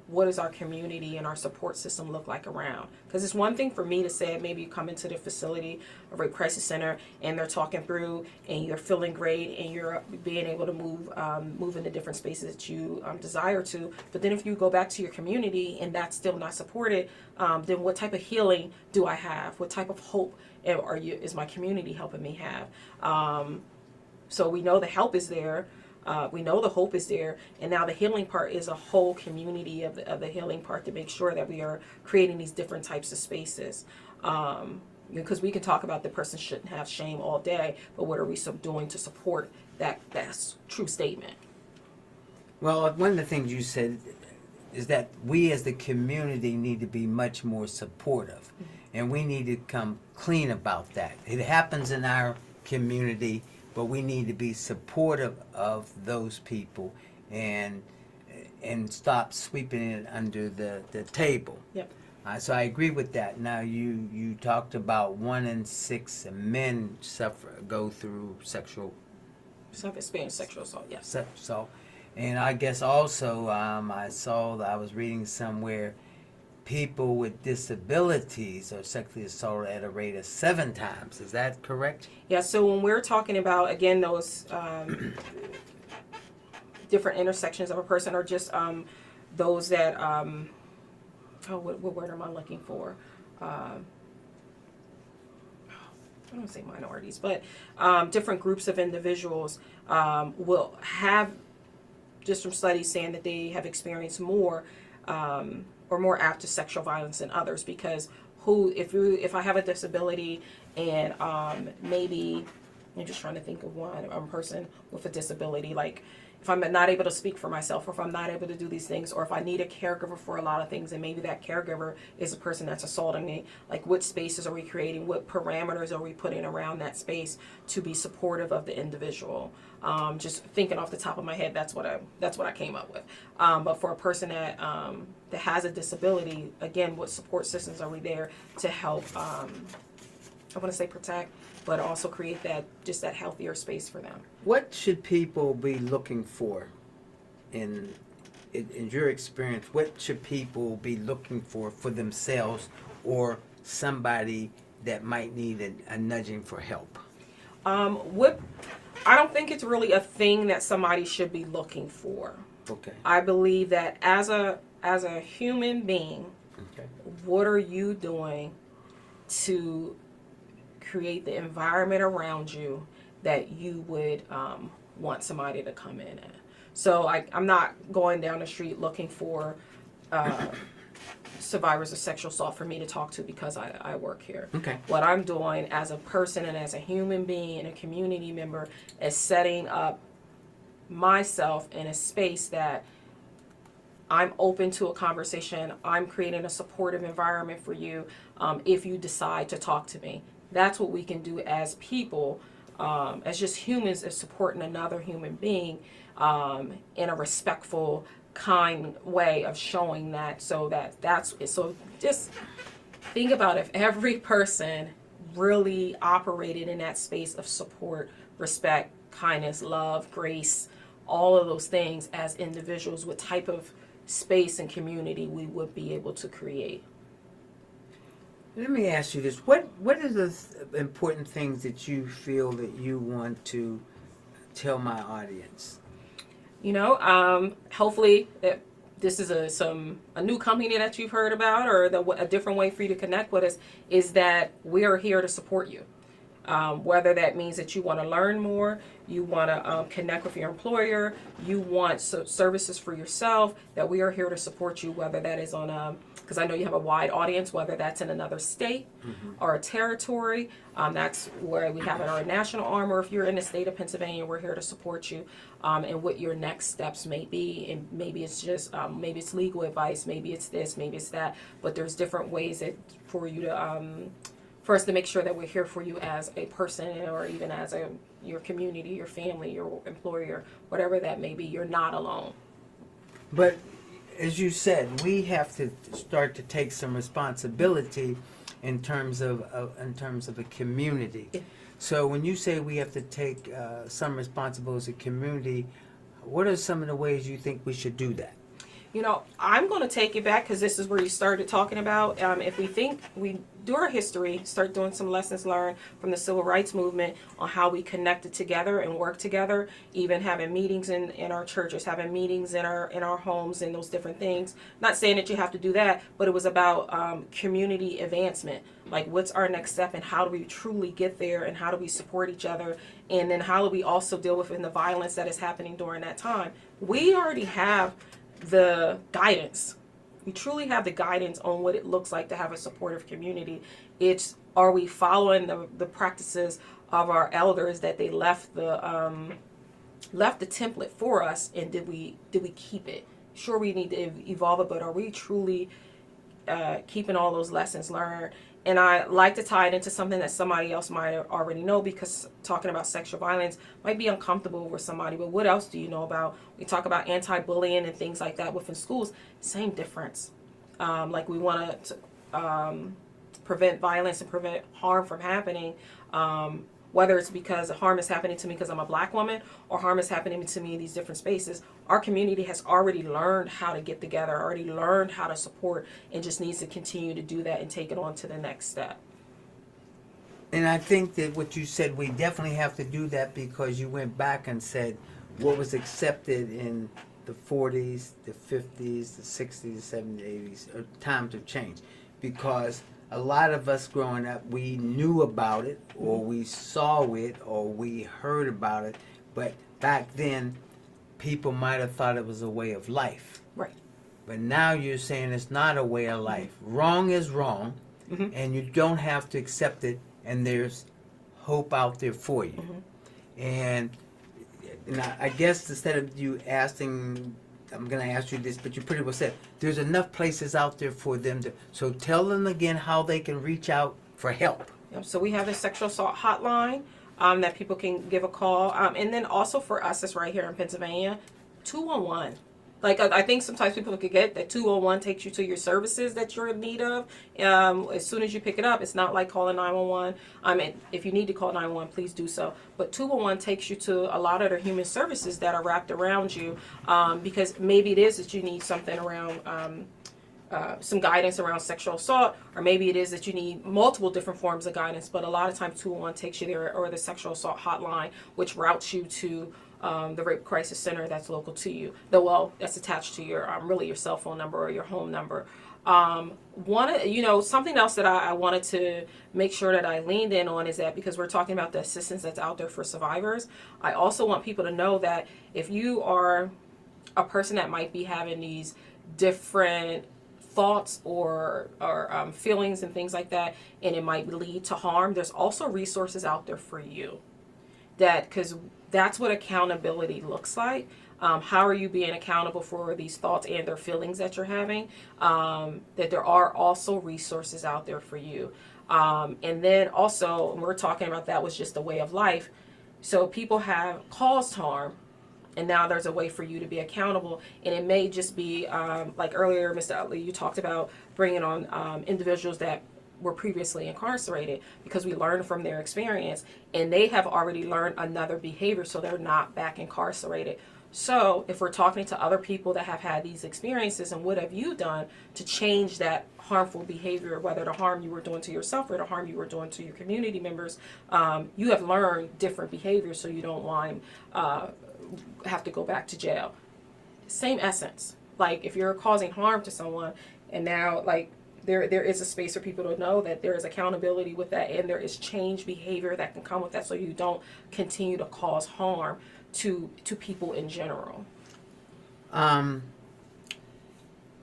what does our community and our support system look like around? Because it's one thing for me to say, maybe you come into the facility, a Rape Crisis Center, and they're talking through, and you're feeling great, and you're being able to move into different spaces that you desire to. But then if you go back to your community and that's still not supported, then what type of healing do I have? What type of hope is my community helping me have? So we know the help is there. We know the hope is there, and now the healing part is a whole community of the healing part to make sure that we are creating these different types of spaces. Because we can talk about the person shouldn't have shame all day, but what are we doing to support that's true statement? Well, one of the things you said is that we as the community need to be much more supportive, mm-hmm. and we need to come clean about that. It happens in our community, but we need to be supportive of those people and stop sweeping it under the table. Yep. So I agree with that. Now you talked about 1 in 6 men go through experience sexual assault. Yes. So, and I guess also I was reading somewhere people with disabilities are sexually assaulted at a rate of 7 times. Is that correct? Yeah, so when we're talking about, again, those different intersections of a person, or just those that, what word am I looking for? I don't want to say minorities, but different groups of individuals will have, just from studies saying that they have experienced more or more apt to sexual violence than others, because if I have a disability and maybe I'm just trying to think of one person with a disability, like if I'm not able to speak for myself, or if I'm not able to do these things, or if I need a caregiver for a lot of things, and maybe that caregiver is a person that's assaulting me, like what spaces are we creating, what parameters are we putting around that space to be supportive of the individual? Just thinking off the top of my head, that's what I came up with. But for a person that has a disability, again, what support systems are we there to help? I want to say protect, but also create that healthier space for them. What should people be looking for in your experience? What should people be looking for themselves or somebody that might need a nudging for help? I don't think it's really a thing that somebody should be looking for. Okay. I believe that as a human being, okay, what are you doing to create the environment around you that you would want somebody to come in at? So I'm not going down the street looking for survivors of sexual assault for me to talk to because I work here. Okay. What I'm doing as a person and as a human being and a community member is setting up myself in a space that I'm open to a conversation. I'm creating a supportive environment for you if you decide to talk to me. That's what we can do as people, as just humans, is supporting another human being in a respectful, kind way of showing that. So just think about if every person really operated in that space of support, respect, kindness, love, grace, all of those things as individuals, what type of space and community we would be able to create. Let me ask you this: what are the important things that you feel that you want to tell my audience? Hopefully that this is a new company that you've heard about, or a different way for you to connect with us, is that we are here to support you. Whether that means that you want to learn more, you want to connect with your employer, you want services for yourself, that we are here to support you, whether that is on because I know you have a wide audience, whether that's in another state or a territory. That's where we have our national arm, or if you're in the state of Pennsylvania, we're here to support you and what your next steps may be. And maybe it's just, maybe it's legal advice, maybe it's this, maybe it's that, but there's different ways for you to, for us to make sure that we're here for you as a person, or even as your community, your family, your employer, whatever that may be. You're not alone. But as you said, we have to start to take some responsibility in terms of a community. So when you say we have to take some responsibility as a community, what are some of the ways you think we should do that? I'm going to take it back, because this is where you started talking about. If we think we do our history, start doing some lessons learned from the civil rights movement on how we connected together and worked together, even having meetings in our churches, having meetings in our homes, and those different things. Not saying that you have to do that, but it was about community advancement. Like, what's our next step, and how do we truly get there, and how do we support each other, and then how do we also deal with the violence that is happening during that time. We already have the guidance. We truly have the guidance on what it looks like to have a supportive community. It's, are we following the practices of our elders that they left the template for us, and did we keep it? Sure, we need to evolve it, but are we truly keeping all those lessons learned? And I like to tie it into something that somebody else might already know, because talking about sexual violence might be uncomfortable with somebody, but what else do you know about? We talk about anti-bullying and things like that within schools. Same difference. Like, we want to prevent violence and prevent harm from happening, whether it's because harm is happening to me because I'm a black woman, or harm is happening to me in these different spaces. Our community has already learned how to get together, already learned how to support, and just needs to continue to do that and take it on to the next step. And I think that what you said, we definitely have to do that, because you went back and said what was accepted in the 40s, the 50s, the 60s, the 70s, the 80s, times have changed. Because a lot of us growing up, we knew about it, or we saw it, or we heard about it, but back then, people might have thought it was a way of life. Right. But now you're saying it's not a way of life. Wrong is wrong, and you don't have to accept it, and there's hope out there for you. And I guess instead of you asking, I'm going to ask you this, but you pretty well said, there's enough places out there for them to, so tell them again how they can reach out for help. So we have the sexual assault hotline that people can give a call. And then also for us, it's right here in Pennsylvania, 211. Like, I think sometimes people forget that 201 takes you to your services that you're in need of. As soon as you pick it up, it's not like calling 911. If you need to call 911, please do so. But 201 takes you to a lot of the human services that are wrapped around you, because maybe it is that you need something around some guidance around sexual assault, or maybe it is that you need multiple different forms of guidance. But a lot of times 201 takes you there, or the sexual assault hotline, which routes you to the rape crisis center that's local to you. That's attached to your really your cell phone number or your home number. Something else that I wanted to make sure that I leaned in on is that, because we're talking about the assistance that's out there for survivors, I also want people to know that if you are a person that might be having these different thoughts or feelings and things like that, and it might lead to harm, there's also resources out there for you. Because that's what accountability looks like. How are you being accountable for these thoughts and their feelings that you're having? That there are also resources out there for you. And then also, we're talking about that was just a way of life. So people have caused harm, and now there's a way for you to be accountable. And it may just be, like earlier, Mr. Utley, you talked about bringing on individuals that were previously incarcerated, because we learned from their experience, and they have already learned another behavior, so they're not back incarcerated. So if we're talking to other people that have had these experiences, and what have you done to change that harmful behavior, whether the harm you were doing to yourself or the harm you were doing to your community members, you have learned different behaviors so you don't have to go back to jail. Same essence. Like if you're causing harm to someone, and now like there is a space for people to know that there is accountability with that, and there is change behavior that can come with that, so you don't continue to cause harm to people in general.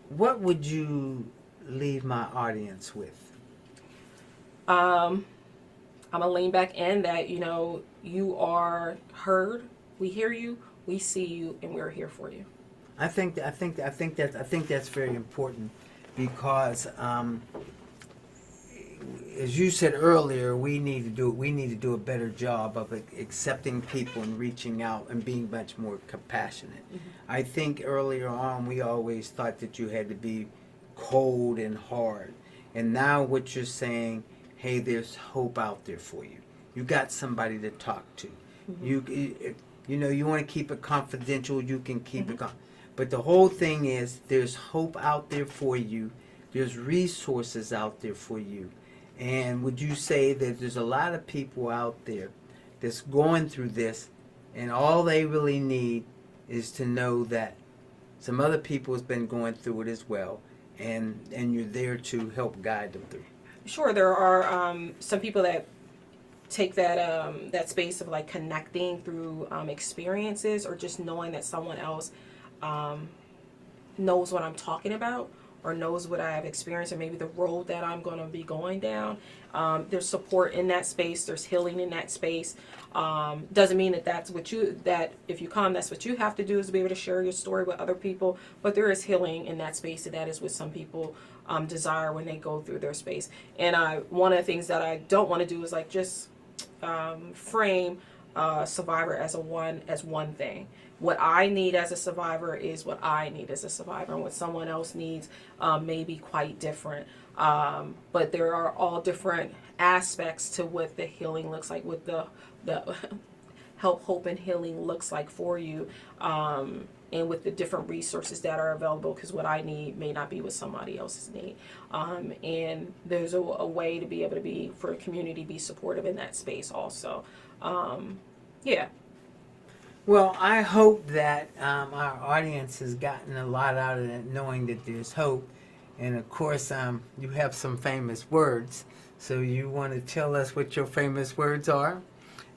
What would you leave my audience with? I'm gonna lean back in that, you are heard, we hear you, we see you, and we're here for you. I think that's very important, because as you said earlier, we need to do a better job of accepting people and reaching out and being much more compassionate. Mm-hmm. I think earlier on we always thought that you had to be cold and hard, and now what you're saying, hey, there's hope out there for you. You got somebody to talk to. Mm-hmm. You want to keep it confidential, you can keep it but the whole thing is, there's hope out there for you. There's resources out there for you. And would you say that there's a lot of people out there that's going through this, and all they really need is to know that some other people has been going through it as well, and you're there to help guide them through? Sure, there are some people that take that space of like connecting through experiences, or just knowing that someone else knows what I'm talking about, or knows what I have experienced, or maybe the road that I'm going to be going down. There's support in that space. There's healing in that space. Doesn't mean that if you come, that's what you have to do, is to be able to share your story with other people. But there is healing in that space, and that is what some people desire when they go through their space. And one of the things that I don't want to do is like just frame survivor as one thing. What I need as a survivor is what I need as a survivor, and what someone else needs may be quite different. But there are all different aspects to what the healing looks like, what the help, hope, and healing looks like for you, and with the different resources that are available, because what I need may not be what somebody else's need. And there's a way to be able to for a community, be supportive in that space also. Yeah. Well, I hope that our audience has gotten a lot out of it, knowing that there's hope. And of course, you have some famous words. So you want to tell us what your famous words are?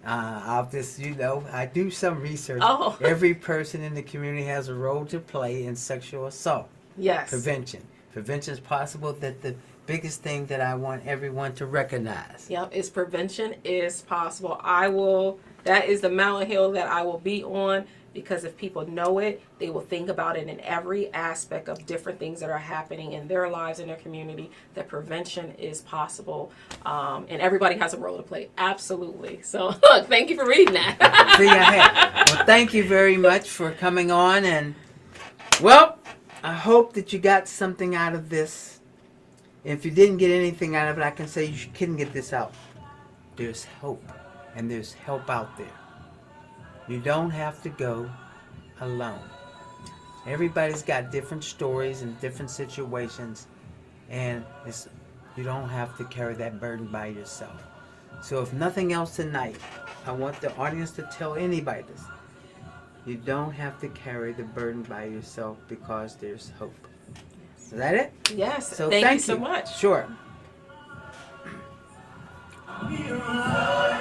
I'll just, I do some research. Oh. Every person in the community has a role to play in sexual assault. Yes. Prevention. Prevention is possible. That the biggest thing that I want everyone to recognize. Yep, is prevention is possible. That is the mountain hill that I will be on, because if people know it, they will think about it in every aspect of different things that are happening in their lives, in their community, that prevention is possible. And everybody has a role to play. Absolutely. So thank you for reading that. See, I have. Well, thank you very much for coming on. And, well, I hope that you got something out of this. If you didn't get anything out of it, I can say you couldn't get this out. There's hope. And there's help out there. You don't have to go alone. Everybody's got different stories and different situations, and you don't have to carry that burden by yourself. So if nothing else tonight, I want the audience to tell anybody this. You don't have to carry the burden by yourself, because there's hope. Is that it? Yes. So thank you so much. Sure. Be around,